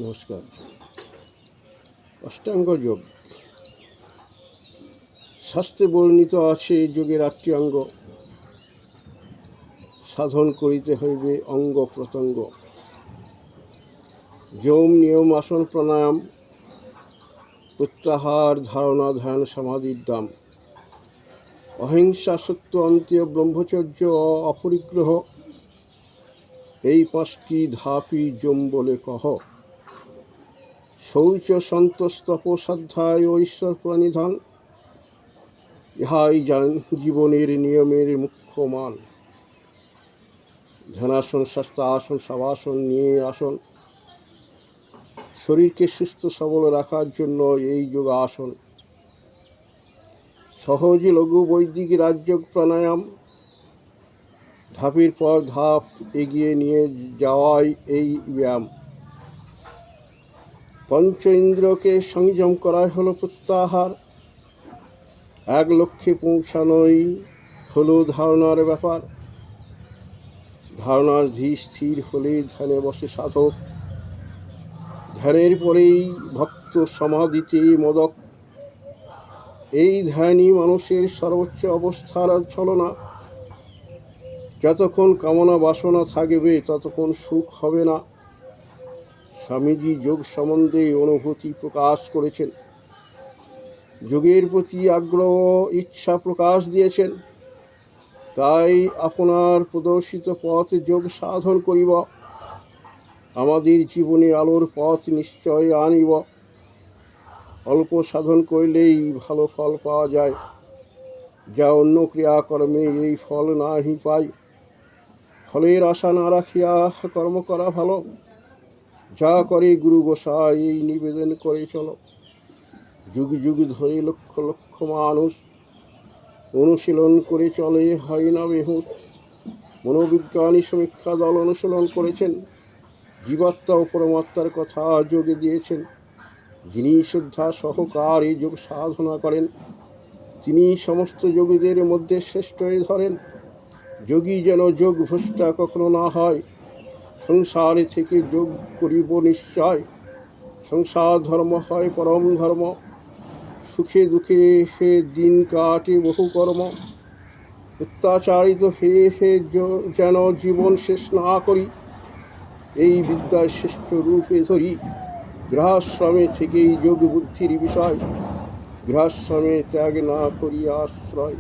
নমস্কার। অষ্টাঙ্গ যোগ। শাস্ত্রে বর্ণিত আছে যোগের 8টি অঙ্গ। সাধন করিতে হইবে অঙ্গ প্রত্যঙ্গ। যম, নিয়ম, আসন, প্রাণায়াম, প্রত্যাহার, ধারণা, ধ্যান, সমাধির দাম। অহিংসা, সত্য, অন্ত্য, ব্রহ্মচর্য, অপরিগ্রহ, এই 5টি ধাপই যম বলে কহ। শৌচ, সন্তোষ, তপ, সাধ্যায় ও ঈশ্বর প্রণিধান, ইহাই জীবনের নিয়মের মুখ্য মান। ধ্যানাসন, শাস্ত্রাসন, শবাসন, নিয়ে আসন, শরীরকে সুস্থ সবল রাখার জন্য এই যোগাসন। সহজ লঘু বৈদিক রাজযোগ প্রাণায়াম, ধাপের পর ধাপ এগিয়ে নিয়ে যাওয়াই এই ব্যায়াম। পঞ্চ ইন্দ্রকে সংযম করাই হলো প্রত্যাহার, এক লক্ষ্যে পৌঁছানোই হলো ধারণার ব্যাপার। ধারণার ধীর স্থির হলে ধ্যানে বসে সাধক, ধ্যানের পরেই ভক্ত সমাধিতে মদক। এই ধ্যানই মানুষের সর্বোচ্চ অবস্থার ছলনা। যতক্ষণ কামনা বাসনা থাকবে ততক্ষণ সুখ হবে না। স্বামীজি যোগ সম্বন্ধে অনুভূতি প্রকাশ করেছেন, যোগের প্রতি আগ্রহ ইচ্ছা প্রকাশ দিয়েছেন। তাই আপনার প্রদর্শিত পথ যোগ সাধন করিব, আমাদের জীবনে আলোর পথ নিশ্চয় আনিব। অল্প সাধন করলেই ভালো ফল পাওয়া যায়, যা অন্য ক্রিয়াকর্মে এই ফল নাহি পাই। ফলের আশা না রাখিয়া কর্ম করা ভালো, যা করে গুরু গোসাই এই নিবেদন করে চলো। যুগ যুগ ধরে লক্ষ লক্ষ মানুষ অনুশীলন করে চলে, হয় না বেহুশ। মনোবিজ্ঞানী সমীক্ষা দল অনুশীলন করেছেন, জীবাত্মা ও পরমাত্মার কথা যোগে দিয়েছেন। যিনি শ্রদ্ধা সহকারে যোগ সাধনা করেন, তিনি সমস্ত যোগীদের মধ্যে শ্রেষ্ঠ হয়ে ধরেন। যোগী যেন যোগ ভ্রষ্টা কখনো না হয়, সংসারে থেকে যোগ করিব নিশ্চয়। সংসার ধর্ম হয় পরম ধর্ম, সুখে দুঃখে হে দিন কাটে বহু কর্ম। অত্যাচারিত হে যেন জীবন শেষ না করি, এই বিদ্যায় শ্রেষ্ঠ রূপে ধরি। গৃহাশ্রমে থেকেই যোগ বুদ্ধির বিষয়, গৃহাশ্রমে ত্যাগ না করি আশ্রয়।